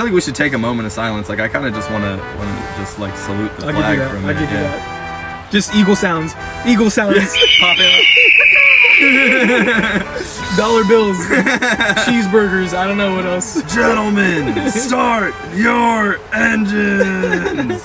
like we should take a moment of silence. Like I kind of just want to just like salute the flag from it. I'll give you that. Just eagle sounds. Eagle sounds. Pop it Dollar bills. Cheeseburgers. I don't know what else. Gentlemen, start your engines.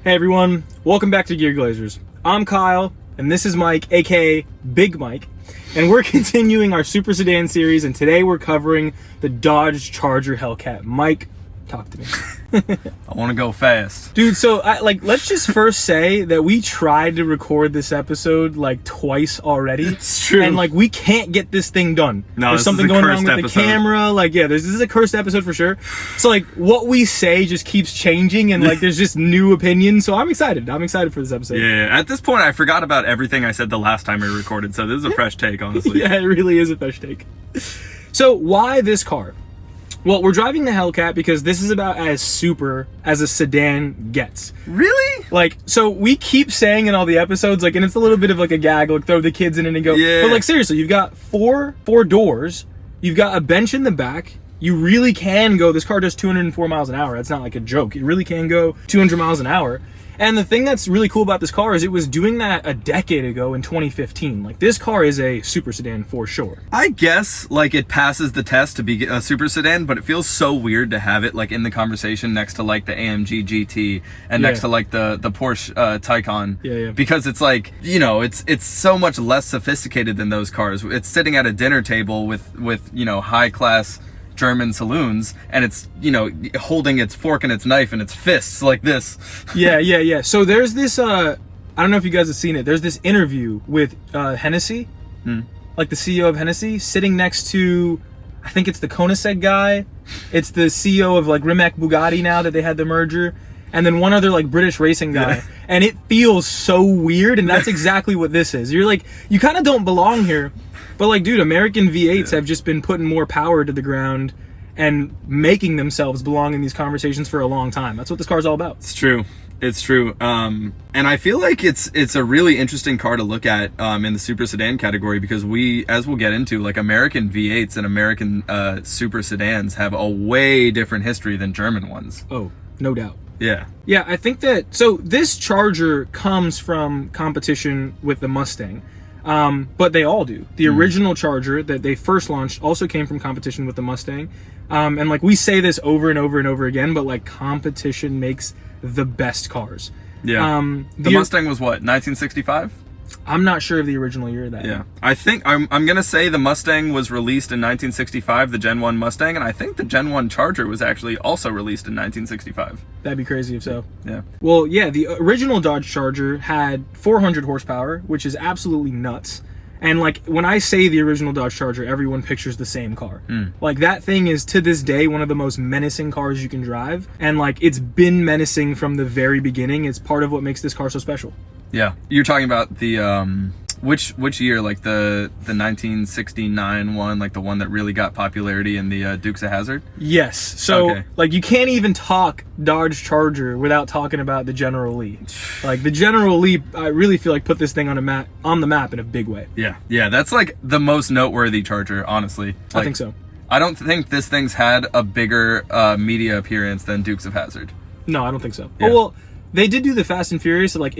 Hey everyone, welcome back to Gear Glazers. I'm Kyle, and this is Mike, aka Big Mike, and we're continuing our Super Sedan series, and today we're covering the Dodge Charger Hellcat. Mike, talk to me. I want to go fast. Dude, so let's just first say that we tried to record this episode like twice already. It's true. And like we can't get this thing done. No, there's something going wrong with the camera. Like, yeah, this is a cursed episode for sure. So like what we say just keeps changing and like there's just new opinions. So I'm excited. I'm excited for this episode. Yeah, at this point I forgot about everything I said the last time we recorded. So this is a fresh take, honestly. Yeah, it really is a fresh take. So why this car? Well, we're driving the Hellcat because this is about as super as a sedan gets. Really? Like, so we keep saying in all the episodes, like, and it's a little bit of like a gag, like throw the kids in it and go. Yeah. But like seriously, you've got four doors, you've got a bench in the back. You really can go, this car does 204 miles an hour. That's not like a joke. It really can go 200 miles an hour. And the thing that's really cool about this car is it was doing that a decade ago in 2015. Like, this car is a super sedan for sure. I guess, like, it passes the test to be a super sedan, but it feels so weird to have it, like, in the conversation next to, like, the AMG GT and next to, like, the Porsche Taycan. Yeah. Because it's, like, you know, it's so much less sophisticated than those cars. It's sitting at a dinner table with you know, high-class German saloons, and it's, you know, holding its fork and its knife and its fists like this. Yeah. So there's this, I don't know if you guys have seen it. There's this interview with Hennessy, like the CEO of Hennessy, sitting next to, I think it's the Koenigsegg guy. It's the CEO of like Rimac Bugatti now that they had the merger. And then one other like British racing guy. Yeah. And it feels so weird, and that's exactly what this is. You're like, you kind of don't belong here. But like, dude, American V8s have just been putting more power to the ground and making themselves belong in these conversations for a long time. That's what this car's all about. It's true. It's true. And I feel like it's a really interesting car to look at in the super sedan category, because as we'll get into, like, American V8s and American super sedans have a way different history than German ones. Oh, no doubt. Yeah. Yeah, I think that, so this Charger comes from competition with the Mustang. But they all do. The original Charger that they first launched also came from competition with the Mustang. And like we say this over and over and over again, but like competition makes the best cars. Yeah. The Mustang was what, 1965? I'm not sure of the original year of that. Yeah. I think I'm gonna say the Mustang was released in 1965, the Gen 1 Mustang, and I think the Gen 1 Charger was actually also released in 1965. That'd be crazy if so. Yeah. Well, yeah, the original Dodge Charger had 400 horsepower, which is absolutely nuts. And like, when I say the original Dodge Charger, everyone pictures the same car. Like, that thing is to this day one of the most menacing cars you can drive, and like, it's been menacing from the very beginning. It's part of what makes this car so special. Yeah, you're talking about the which year, like the 1969 one, like the one that really got popularity in the Dukes of Hazzard? Yes. So like, you can't even talk Dodge Charger without talking about the General Lee. Like, the General Lee, I really feel like put this thing on the map in a big way. Yeah, that's like the most noteworthy Charger, honestly. Like, I think so. I don't think this thing's had a bigger media appearance than Dukes of Hazzard. No, I don't think so. Yeah. Oh, well, they did do the Fast and Furious, so like,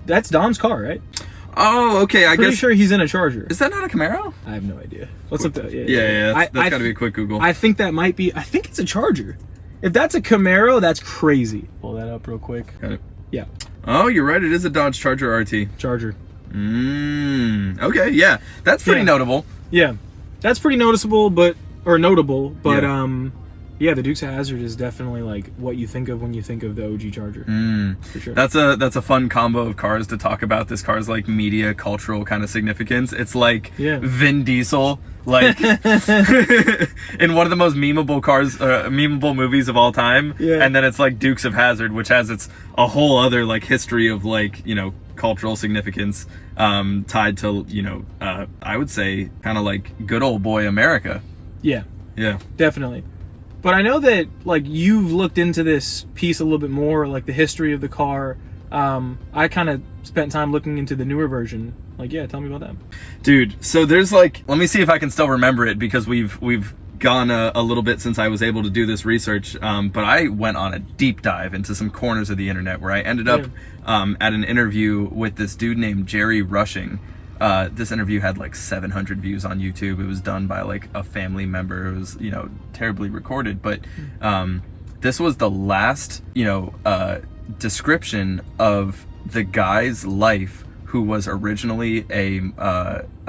that's Dom's car, right? Oh, okay. I Pretty guess. sure he's in a Charger. Is that not a Camaro? I have no idea. Let's look that. Yeah. That's got to be a quick Google. I think that might be. I think it's a Charger. If that's a Camaro, that's crazy. Pull that up real quick. Got it. Yeah. Oh, you're right. It is a Dodge Charger RT. Charger. Okay. Yeah, that's pretty notable. Yeah, that's pretty noticeable, notable. Yeah, the Dukes of Hazzard is definitely like what you think of when you think of the OG Charger. For sure. That's a fun combo of cars to talk about. This car's like media cultural kind of significance. It's like Vin Diesel, like in one of the most memeable movies of all time. Yeah. And then it's like Dukes of Hazzard, which has a whole other like history of like, you know, cultural significance tied to, you know, I would say kind of like good old boy America. Yeah. Yeah. Definitely. But I know that like you've looked into this piece a little bit more, like the history of the car. I kind of spent time looking into the newer version. Like, yeah, tell me about that. Dude, so there's like, let me see if I can still remember it, because we've gone a little bit since I was able to do this research, but I went on a deep dive into some corners of the internet where I ended up at an interview with this dude named Jerry Rushing. This interview had like 700 views on YouTube. It was done by like a family member. It was, terribly recorded, but this was the last, description of the guy's life who was originally a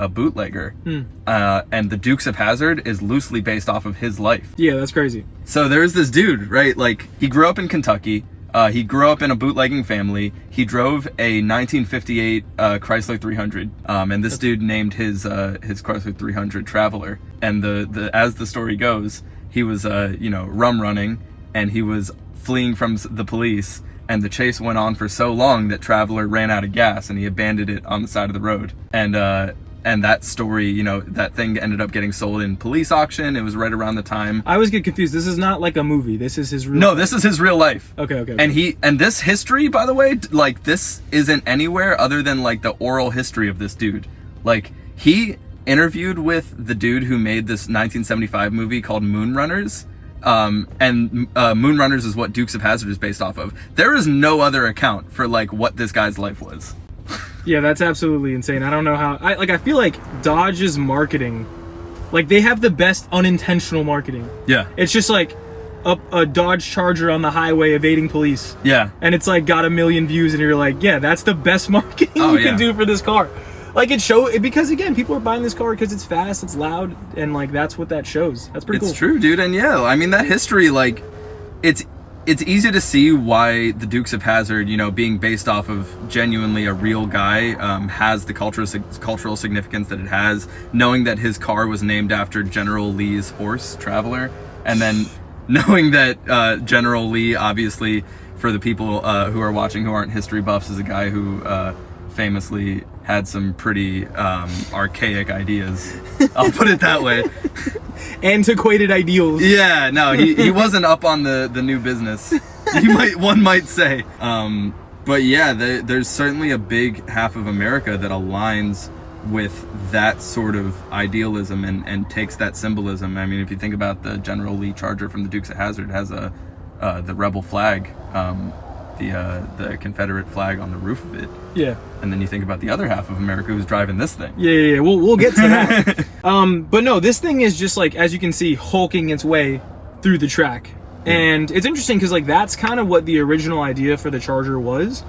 bootlegger. And the Dukes of Hazzard is loosely based off of his life. Yeah, that's crazy. So there's this dude, right? Like, he grew up in Kentucky. He grew up in a bootlegging family. He drove a 1958 Chrysler 300, and this dude named his Chrysler 300 Traveler. And as the story goes, he was rum running, and he was fleeing from the police. And the chase went on for so long that Traveler ran out of gas, and he abandoned it on the side of the road. And that story, that thing ended up getting sold in police auction. It was right around the time. I always get confused. This is not like a movie. This is his real life. No, this is his real life. Okay. And this history, by the way, like, this isn't anywhere other than like the oral history of this dude. Like, he interviewed with the dude who made this 1975 movie called Moonrunners. And Moonrunners is what Dukes of Hazzard is based off of. There is no other account for like what this guy's life was. Yeah, that's absolutely insane. I don't know how. I feel like Dodge's marketing, like, they have the best unintentional marketing. Yeah. It's just like a Dodge Charger on the highway evading police. Yeah. And it's like got 1 million views, and you're like, yeah, that's the best marketing you can do for this car. Like, because again, people are buying this car because it's fast, it's loud, and like that's what that shows. That's pretty cool. It's true, dude. And yeah, I mean, that history, like, it's easy to see why the Dukes of Hazzard, being based off of genuinely a real guy, has the cultural significance that it has, knowing that his car was named after General Lee's horse, Traveler, and then knowing that General Lee, obviously, for the people who are watching who aren't history buffs, is a guy who famously had some pretty archaic ideas. I'll put it that way. Antiquated ideals. Yeah, no, he wasn't up on the new business. One might say. But yeah, there's certainly a big half of America that aligns with that sort of idealism and takes that symbolism. I mean, if you think about the General Lee Charger from the Dukes of Hazzard, has the rebel flag, the Confederate flag on the roof of it. Yeah. And then you think about the other half of America who's driving this thing. Yeah. We'll get to that. But no, this thing is just like, as you can see, hulking its way through the track. And it's interesting because like that's kind of what the original idea for the Charger was,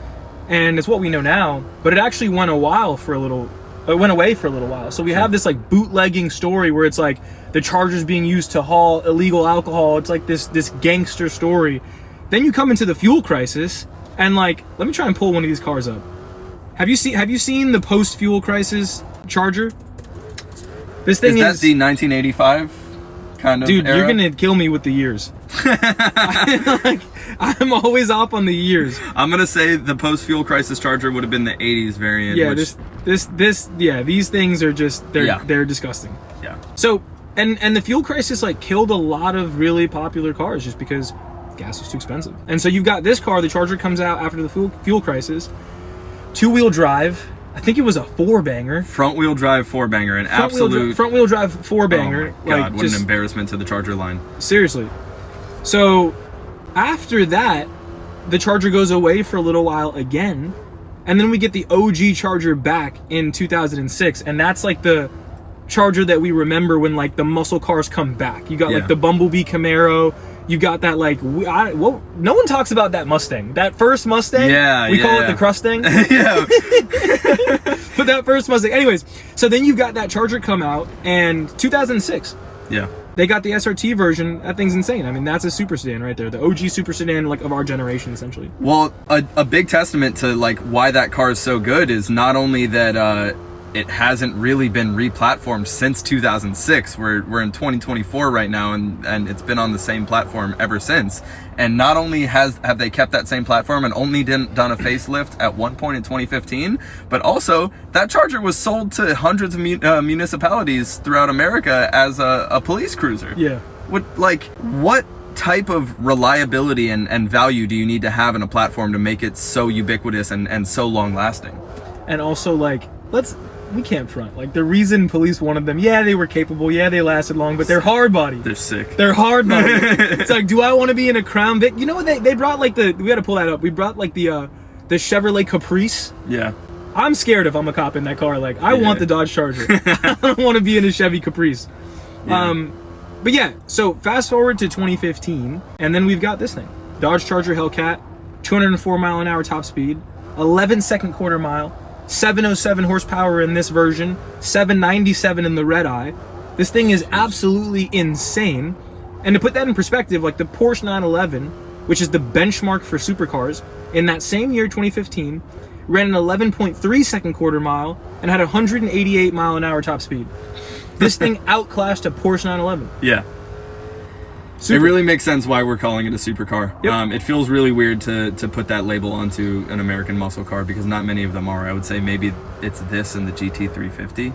and it's what we know now. But it actually went away for a little while. So we have this like bootlegging story where it's like the Charger's being used to haul illegal alcohol. It's like this gangster story. Then you come into the fuel crisis, and like, let me try and pull one of these cars up. Have you seen the post-fuel crisis Charger? This thing is that the 1985 kind of dude, era? You're gonna kill me with the years. I'm always off on the years. I'm gonna say the post-fuel crisis Charger would have been the 80s variant. Yeah, these things are just they're disgusting. Yeah. So and the fuel crisis like killed a lot of really popular cars just because gas was too expensive. And so you've got this car, the Charger comes out after the fuel crisis, 2-wheel drive. I think it was a 4-banger. Front-wheel drive 4-banger, an absolute front-wheel drive 4-banger. Oh my God, what an embarrassment to the Charger line. Seriously. So after that, the Charger goes away for a little while again, and then we get the OG Charger back in 2006, and that's like the Charger that we remember when like the muscle cars come back. You got like the Bumblebee Camaro. You got that like no one talks about that Mustang. That first Mustang. We call it the Crustang. Yeah. But that first Mustang. Anyways, so then you got that Charger come out, and 2006. Yeah. They got the SRT version. That thing's insane. I mean, that's a super sedan right there. The OG super sedan, like, of our generation, essentially. Well, a big testament to like why that car is so good is not only that it hasn't really been replatformed since 2006. We're in 2024 right now, and it's been on the same platform ever since. And not only have they kept that same platform and only done a facelift at one point in 2015, but also that Charger was sold to hundreds of municipalities throughout America as a police cruiser. Yeah. What type of reliability and value do you need to have in a platform to make it so ubiquitous and so long lasting? And also, like, we can't front. Like, the reason police wanted them, yeah, they were capable, yeah, they lasted long, but they're hard body. They're sick. They're hard body. It's like, do I want to be in a Crown Vic? You know what, they brought, like, we got to pull that up. We brought, like, the Chevrolet Caprice. Yeah. I'm scared if I'm a cop in that car. Like, I want the Dodge Charger. I don't want to be in a Chevy Caprice. Yeah. But yeah, so fast forward to 2015, and then we've got this thing. Dodge Charger Hellcat, 204 mile an hour top speed, 11-second quarter mile, 707 horsepower in this version, 797 in the red eye. This thing is absolutely insane. And to put that in perspective, like the Porsche 911, which is the benchmark for supercars, in that same year, 2015, ran an 11.3 second quarter mile and had 188 mile an hour top speed. This thing outclassed a Porsche 911. Yeah. Super. It really makes sense why we're calling it a supercar. Yep. It feels really weird to put that label onto an American muscle car because not many of them are. I would say maybe it's this and the GT350.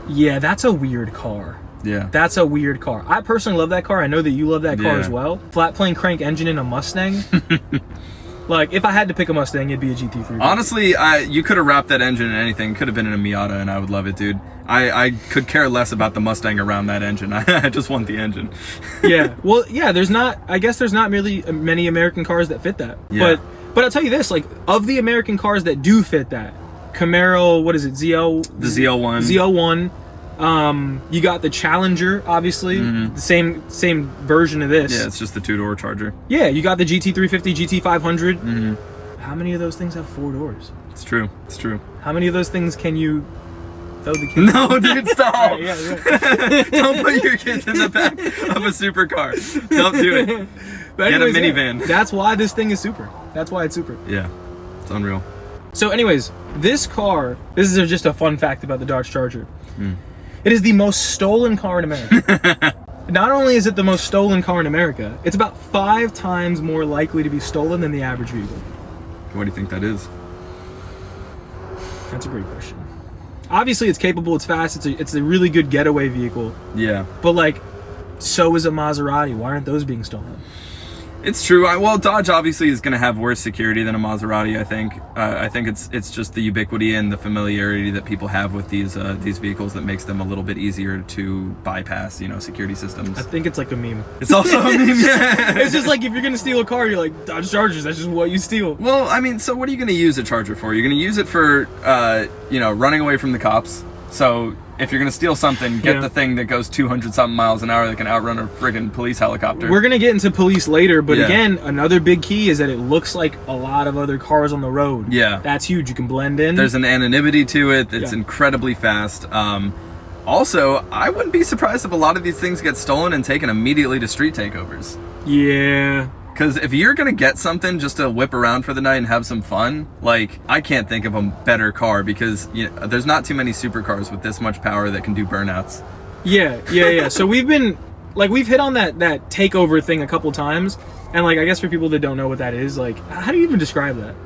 Yeah, that's a weird car. Yeah. That's a weird car. I personally love that car. I know that you love that car as well. Flat plane crank engine in a Mustang. Like, if I had to pick a Mustang, it'd be a GT350. Honestly, you could have wrapped that engine in anything. Could have been in a Miata, and I would love it, dude. I could care less about the Mustang around that engine. I just want the engine. Yeah. Well, yeah, I guess there's not really many American cars that fit that. Yeah. But I'll tell you this, like, of the American cars that do fit that, Camaro, what is it, ZL? The ZL1. ZL1. You got the Challenger, obviously, the same version of this. Yeah, it's just the two-door Charger. Yeah, you got the GT350, GT500. How many of those things have 4 doors? It's true. It's true. How many of those things can you throw the kids? No, dude, stop. Right, yeah. Don't put your kids in the back of a supercar. Don't do it. But Get anyways, a minivan. Yeah, that's why this thing is super. That's why it's super. Yeah, it's unreal. So anyways, this is just a fun fact about the Dodge Charger. It is the most stolen car in America. Not only is it the most stolen car in America, it's about 5 times more likely to be stolen than the average vehicle. What do you think that is? That's a great question. Obviously, it's capable, it's fast, it's a really good getaway vehicle. Yeah. But, like, so is a Maserati. Why aren't those being stolen? It's true. Well, Dodge obviously is going to have worse security than a Maserati. I think. I think it's just the ubiquity and the familiarity that people have with these vehicles that makes them a little bit easier to bypass, security systems. I think it's like a meme. It's also a meme. Yeah. It's just like if you're going to steal a car, you're like, Dodge Chargers. That's just what you steal. Well, I mean, so what are you going to use a Charger for? You're going to use it for, running away from the cops. So if you're going to steal something, get the thing that goes 200-something miles an hour that can outrun a friggin' police helicopter. We're going to get into police later, but again, another big key is that it looks like a lot of other cars on the road. Yeah. That's huge. You can blend in. There's an anonymity to it that's incredibly fast. Also, I wouldn't be surprised if a lot of these things get stolen and taken immediately to street takeovers. Yeah. Because if you're going to get something just to whip around for the night and have some fun, like, I can't think of a better car because there's not too many supercars with this much power that can do burnouts. Yeah. So we've hit on that takeover thing a couple times. And, like, I guess for people that don't know what that is, like, how do you even describe that?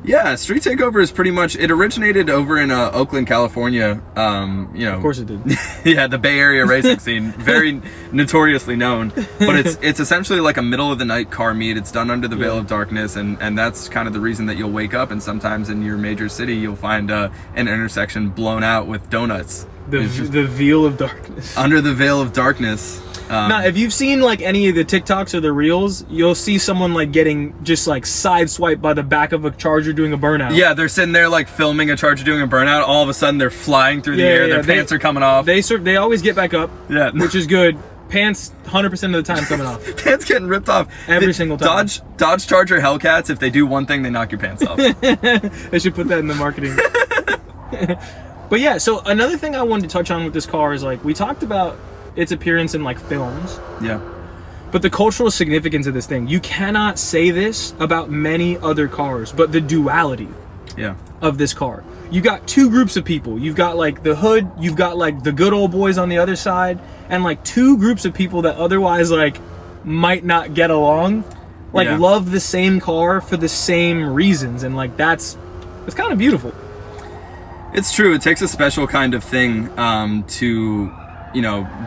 Yeah, street takeover is pretty much, it originated over in Oakland, California. Of course it did. Yeah, the Bay Area racing scene, very notoriously known. But it's essentially like a middle of the night car meet. It's done under the veil of darkness, and that's kind of the reason that you'll wake up and sometimes in your major city you'll find an intersection blown out with donuts. The veil of darkness. Under the veil of darkness. Now, if you've seen like any of the TikToks or the Reels, you'll see someone like getting just like sideswiped by the back of a Charger doing a burnout. Yeah, they're sitting there like filming a Charger doing a burnout. All of a sudden, they're flying through the air. Their pants are coming off. They always get back up. Yeah, which is good. Pants 100% of the time coming off. Pants getting ripped off every single time. Dodge Charger Hellcats. If they do one thing, they knock your pants off. They should put that in the marketing. But yeah, so another thing I wanted to touch on with this car is like we talked about its appearance in like films. Yeah. But the cultural significance of this thing, you cannot say this about many other cars, but the duality of this car. You got 2 groups of people. You've got like the hood, you've got like the good old boys on the other side, and like 2 groups of people that otherwise like might not get along, like love the same car for the same reasons, and like it's kind of beautiful. It's true. It takes a special kind of thing to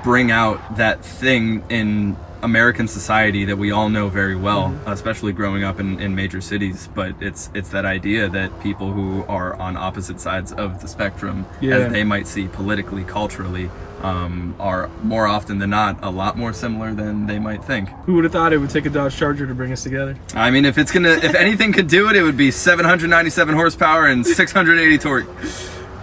bring out that thing in American society that we all know very well, especially growing up in major cities. But it's that idea that people who are on opposite sides of the spectrum, as they might see politically, culturally, are more often than not a lot more similar than they might think. Who would have thought it would take a Dodge Charger to bring us together? I mean, if anything could do it, it would be 797 horsepower and 680 torque.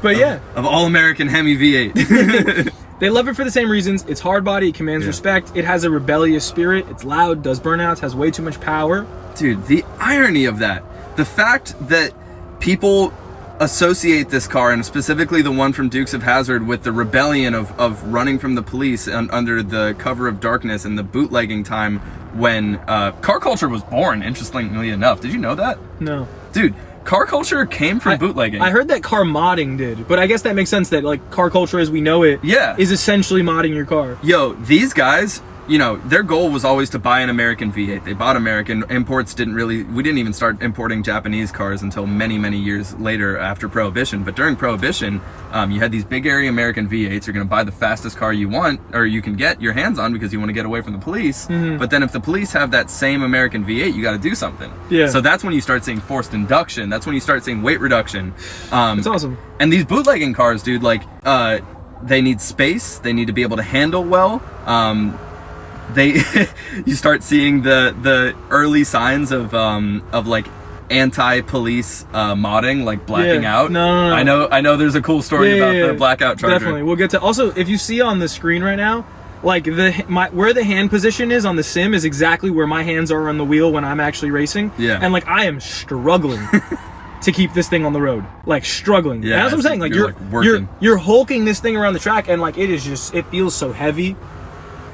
But of all-American Hemi V8. They love it for the same reasons. It's hard body, it commands respect, it has a rebellious spirit, it's loud, does burnouts, has way too much power. Dude, the irony of that. The fact that people associate this car, and specifically the one from Dukes of Hazzard, with the rebellion of running from the police under the cover of darkness in the bootlegging time when car culture was born, interestingly enough. Did you know that? No. Dude, car culture came from bootlegging. I heard that car modding did, but I guess that makes sense that like car culture as we know it is essentially modding your car. Yo, these guys, you know, their goal was always to buy an American V8. They bought American. Imports we didn't even start importing Japanese cars until many, many years later after Prohibition. But during Prohibition, you had these big area American V8s. You're going to buy the fastest car you want, or you can get your hands on because you want to get away from the police. But then if the police have that same American V8, you got to do something. So that's when you start seeing forced induction. That's when you start seeing weight reduction. It's awesome. And these bootlegging cars, dude, like, they need space. They need to be able to handle well. You start seeing the early signs of like anti-police modding, like blacking out. No. I know there's a cool story about the blackout Charger. Definitely. We'll get to. Also, if you see on the screen right now, like where the hand position is on the sim is exactly where my hands are on the wheel when I'm actually racing. And like I am struggling to keep this thing on the road, like struggling. And that's what I'm saying. Like you're hulking this thing around the track, and like it feels so heavy.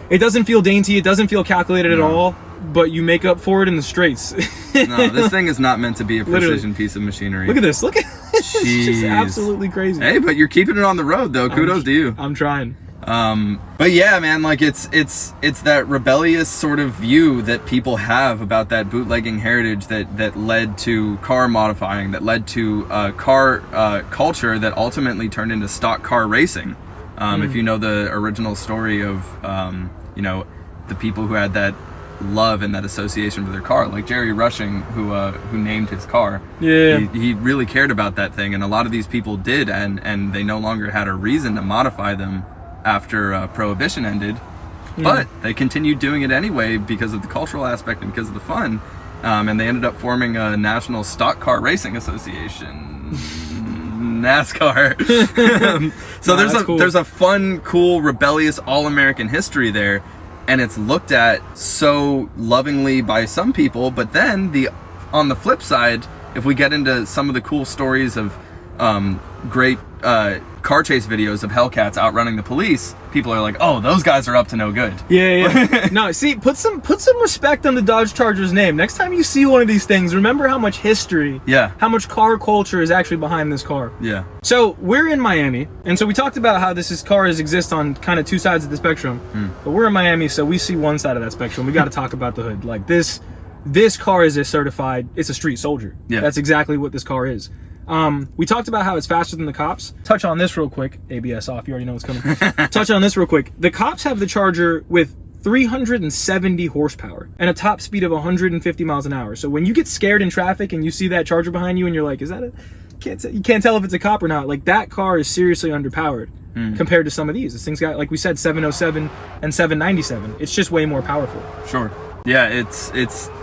It doesn't feel dainty. It doesn't feel calculated at all. But you make up for it in the straights. No, this thing is not meant to be a precision piece of machinery. Look at this. Look at this. It's just absolutely crazy. Hey, but you're keeping it on the road, though. Kudos to you. I'm trying. But yeah, man, like it's that rebellious sort of view that people have about that bootlegging heritage that led to car modifying, that led to car culture that ultimately turned into stock car racing. If you know the original story of, you know, the people who had that love and that association with their car, like Jerry Rushing, who named his car. He really cared about that thing, and a lot of these people did, and they no longer had a reason to modify them after Prohibition ended, but they continued doing it anyway because of the cultural aspect and because of the fun, and they ended up forming a National Stock Car Racing Association. NASCAR. So there's a fun, cool, rebellious, all-American history there, and it's looked at so lovingly by some people. But then on the flip side, if we get into some of the cool stories of great car chase videos of Hellcats outrunning the police, people are like, oh, those guys are up to no good. No, see, put some respect on the Dodge Charger's name. Next time you see one of these things, remember how much history, how much car culture is actually behind this car. So we're in Miami, and so we talked about how cars exist on kind of two sides of the spectrum, but we're in Miami, so we see one side of that spectrum. We got to talk about the hood. Like this car is it's a street soldier. That's exactly what this car is. We talked about how it's faster than the cops. Touch on this real quick. ABS off, you already know what's coming. Touch on this real quick. The cops have the Charger with 370 horsepower and a top speed of 150 miles an hour. So when you get scared in traffic and you see that Charger behind you and you're like, is that you can't tell if it's a cop or not. Like that car is seriously underpowered compared to some of these. This thing's got, like we said, 707 and 797. It's just way more powerful. Sure. Yeah, it's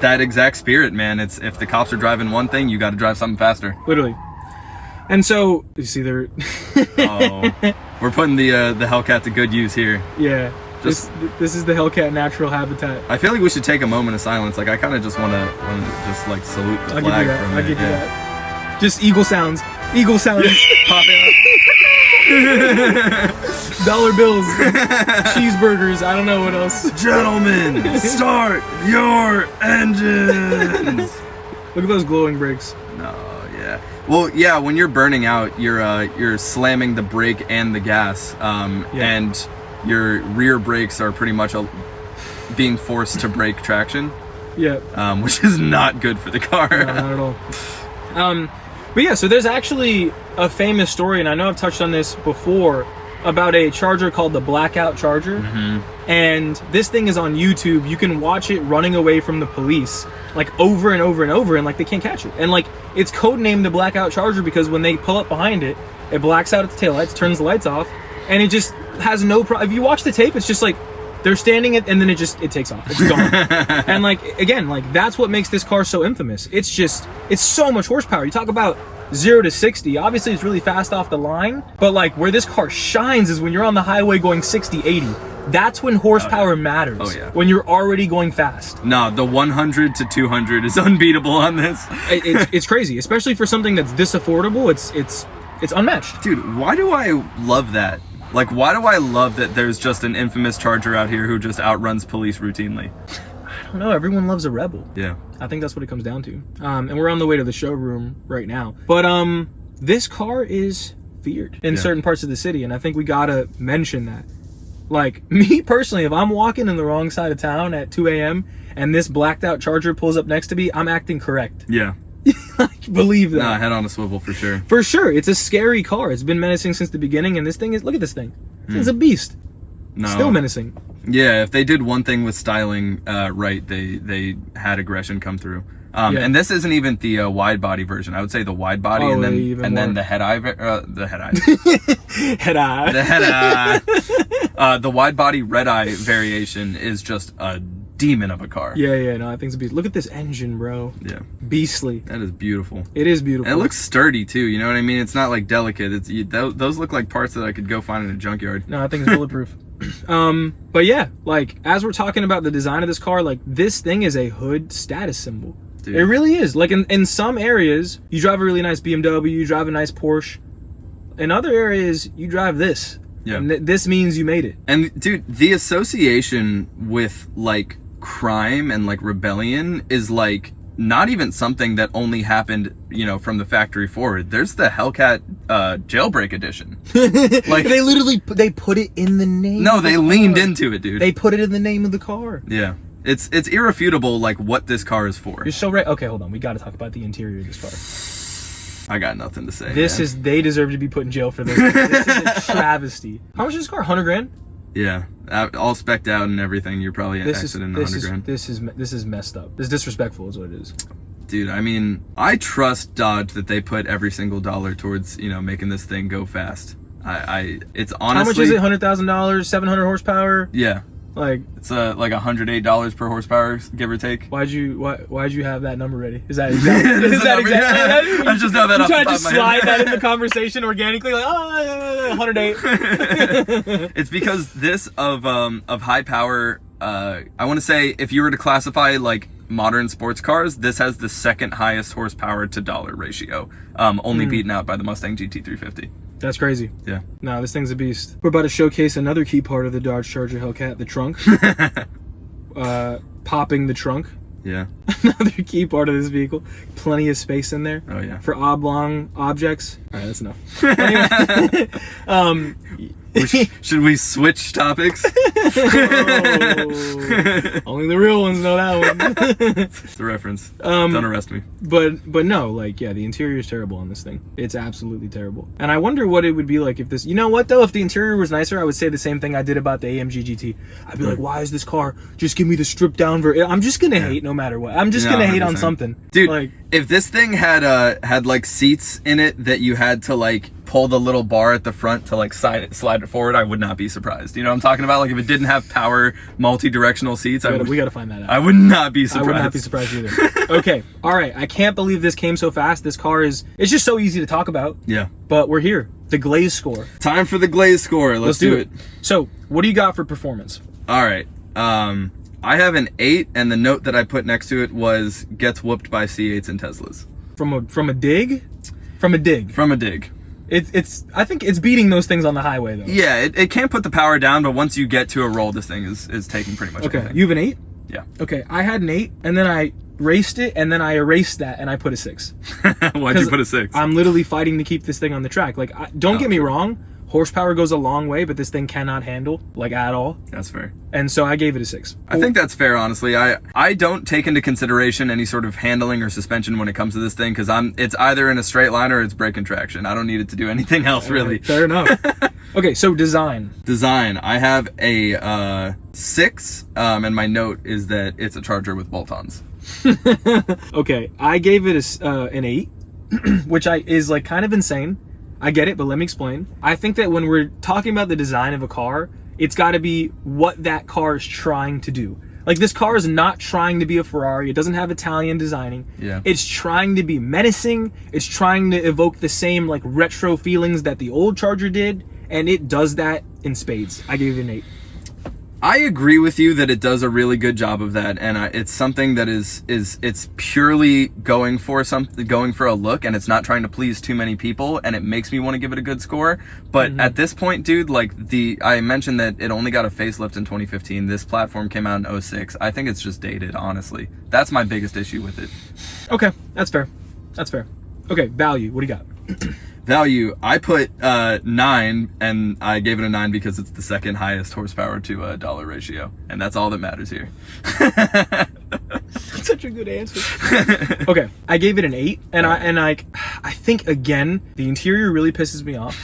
that exact spirit, man. It's if the cops are driving one thing, you got to drive something faster. Literally. And so, you see there... we're putting the Hellcat to good use here. Yeah. This is the Hellcat natural habitat. I feel like we should take a moment of silence. Like, I kind of just want to just, like, salute the flag for a minute. I'll give you that. Just eagle sounds. Eagle sounds. Pop out. Dollar bills. Cheeseburgers. I don't know what else. Gentlemen, start your engines. Look at those glowing brakes. No, yeah. Well, yeah, when you're burning out, you're slamming the brake and the gas, and your rear brakes are pretty much being forced to brake traction. Which is not good for the car. No, not at all. But yeah, so there's actually a famous story, and I know I've touched on this before, about a Charger called the Blackout Charger. And this thing is on YouTube. You can watch it running away from the police like over and over and over, and like they can't catch it. And like it's codenamed the Blackout Charger because when they pull up behind it, it blacks out its taillights, turns the lights off, and it just has no problem. If you watch the tape, it's just like they're standing it, and then it takes off. It's gone. And like again, like that's what makes this car so infamous. It's so much horsepower. You talk about 0 to 60. Obviously, it's really fast off the line, but like where this car shines is when you're on the highway going 60, 80. That's when horsepower matters. Oh, yeah. When you're already going fast. No, the 100 to 200 is unbeatable on this. It's crazy, especially for something that's this affordable. It's unmatched. Dude, why do I love that? Like, why do I love that there's just an infamous Charger out here who just outruns police routinely? I don't know. Everyone loves a rebel. Yeah. I think that's what it comes down to. And we're on the way to the showroom right now. But this car is feared in certain parts of the city, and I think we gotta mention that. Like, me personally, if I'm walking in the wrong side of town at 2 a.m. and this blacked out Charger pulls up next to me, I'm acting correct. Yeah. Like, believe that. Nah, head on a swivel for sure. For sure. It's a scary car. It's been menacing since the beginning, and this thing is, look at this thing. It's a beast. No. Still menacing. Yeah, if they did one thing with styling right, they had aggression come through. And this isn't even the wide body version. I would say the wide body, and then the head eye, the wide body red eye variation is just a demon of a car. Yeah, no, I think it's a beast. Look at this engine, bro. Yeah, beastly. That is beautiful. It is beautiful. And it looks sturdy too. You know what I mean? It's not like delicate. Those look like parts that I could go find in a junkyard. No, I think it's bulletproof. But yeah, like as we're talking about the design of this car, like this thing is a hood status symbol. Dude. It really is. Like in some areas, you drive a really nice BMW, you drive a nice Porsche. In other areas, you drive this. Yeah. And this means you made it. And dude, the association with like crime and like rebellion is like not even something that only happened, you know, from the factory forward. There's the Hellcat jailbreak edition. Like they put it in the name. No, they leaned into it, dude. They put it in the name of the car. Yeah. It's irrefutable, like, what this car is for. You're so right. Okay, hold on. We got to talk about the interior of this car. I got nothing to say. They deserve to be put in jail for this. This is a travesty. How much is this car? 100 grand? Yeah, all specced out and everything. You're probably exiting 100 grand. This is messed up. This is disrespectful, is what it is. Dude, I mean, I trust Dodge that they put every single dollar towards, you know, making this thing go fast. It's honestly. How much is it? $100,000, 700 horsepower. Yeah. Like it's like $108 per horsepower, give or take. Why'd you have that number ready? Is that exactly? I just know that. You trying to just slide that in the conversation organically, like 108. It's because this of high power. I want to say if you were to classify like modern sports cars, this has the second highest horsepower to dollar ratio, only beaten out by the Mustang GT350. That's crazy. Yeah. No, this thing's a beast. We're about to showcase another key part of the Dodge Charger Hellcat, the trunk. Popping the trunk. Yeah. Another key part of this vehicle. Plenty of space in there. Oh, yeah. For oblong objects. All right, that's enough. Anyway, should we switch topics? Only the real ones know that one. It's a reference. Don't arrest me. But no, like, yeah, the interior is terrible on this thing. It's absolutely terrible. And I wonder what it would be like if this, you know what though, if the interior was nicer, I would say the same thing I did about the AMG GT. I'd be like, why is this car, just give me the stripped down version. I'm just gonna hate no matter what. I'm just gonna hate 100%. On something. Dude, like, if this thing had like seats in it that you had to like pull the little bar at the front to like slide it forward, I would not be surprised. You know what I'm talking about? Like if it didn't have power multi-directional seats, we gotta find that out. I would not be surprised. I would not be surprised either. Okay, all right. I can't believe this came so fast. This car it's just so easy to talk about. Yeah. But we're here. The Glaze score. Time for the Glaze score. Let's do it. So, what do you got for performance? All right. I have an 8, and the note that I put next to it was gets whooped by C8s and Teslas. From a dig? From a dig. From a dig. I think it's beating those things on the highway though. Yeah, it can't put the power down, but once you get to a roll, this thing is taking pretty much everything. You have an 8? Yeah. Okay, I had an 8, and then I raced it, and then I erased that, and I put a 6. Why'd you put a 6? I'm literally fighting to keep this thing on the track. Like, don't get me wrong, horsepower goes a long way, but this thing cannot handle, like, at all. That's fair. And so I gave it a 6. I think that's fair, honestly. I don't take into consideration any sort of handling or suspension when it comes to this thing, because it's either in a straight line or it's braking traction. I don't need it to do anything else, really. Fair enough. Okay, so design. Design. I have a 6, and my note is that it's a Charger with bolt-ons. Okay, I gave it an 8, which is like kind of insane. I get it, but let me explain. I think that when we're talking about the design of a car, it's got to be what that car is trying to do. Like, this car is not trying to be a Ferrari. It doesn't have Italian designing. Yeah. It's trying to be menacing. It's trying to evoke the same like retro feelings that the old Charger did, and it does that in spades. I gave it an 8. I agree with you that it does a really good job of that, and it's something that it's purely going for a look, and it's not trying to please too many people, and it makes me want to give it a good score. But at this point, dude, like I mentioned that it only got a facelift in 2015. This platform came out in 2006. I think it's just dated, honestly. That's my biggest issue with it. Okay, that's fair. That's fair. Okay, value. What do you got? Value, I put 9, and I gave it a 9 because it's the second highest horsepower to dollar ratio, and that's all that matters here. Such a good answer. Okay, I gave it an 8, and I think again the interior really pisses me off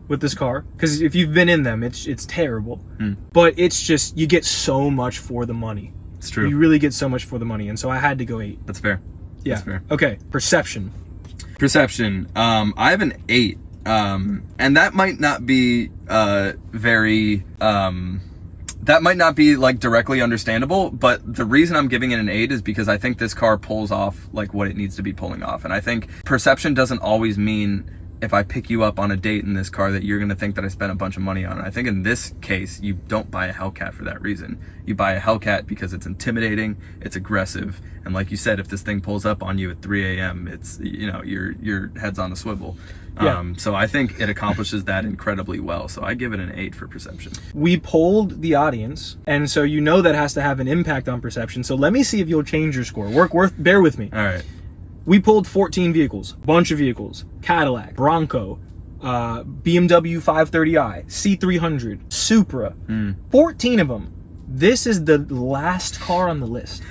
with this car, because if you've been in them, it's terrible. But it's just, you get so much for the money. It's true. You really get so much for the money, and so I had to go 8. That's fair. Yeah. That's fair. Okay, perception. Perception. I have an 8, and that might not be very. That might not be like directly understandable, but the reason I'm giving it an 8 is because I think this car pulls off like what it needs to be pulling off, and I think perception doesn't always mean if I pick you up on a date in this car that you're gonna think that I spent a bunch of money on it. I think in this case, you don't buy a Hellcat for that reason. You buy a Hellcat because it's intimidating, it's aggressive, and like you said, if this thing pulls up on you at 3 a.m., it's, you know, your head's on a swivel. Yeah. So I think it accomplishes that incredibly well. So I give it an 8 for perception. We polled the audience, and so you know that has to have an impact on perception. So let me see if you'll change your score. Bear with me. All right. We pulled 14 vehicles, bunch of vehicles: Cadillac, Bronco, BMW 530i, C300, Supra. 14 of them. This is the last car on the list.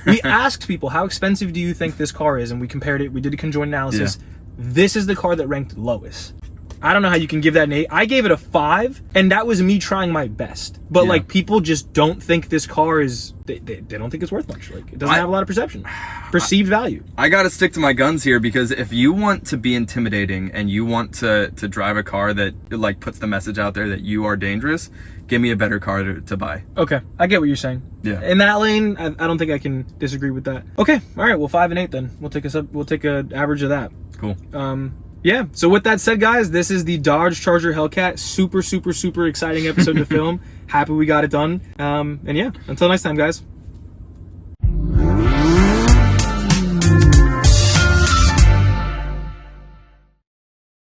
We asked people, how expensive do you think this car is? And we compared it. We did a conjoined analysis. Yeah. This is the car that ranked lowest. I don't know how you can give that an 8. I gave it a 5, and that was me trying my best. But yeah, like, people just don't think this car is, they don't think it's worth much. Like, it doesn't have a lot of perceived value. I gotta stick to my guns here, because if you want to be intimidating and you want to drive a car that like puts the message out there that you are dangerous, give me a better car to buy. Okay, I get what you're saying. Yeah. In that lane, I don't think I can disagree with that. Okay, all right, well, 5 and 8 then. We'll take a average of that. Cool. Yeah, so with that said, guys, this is the Dodge Charger Hellcat. Super, super, super exciting episode to film. Happy we got it done. And yeah, until next time, guys.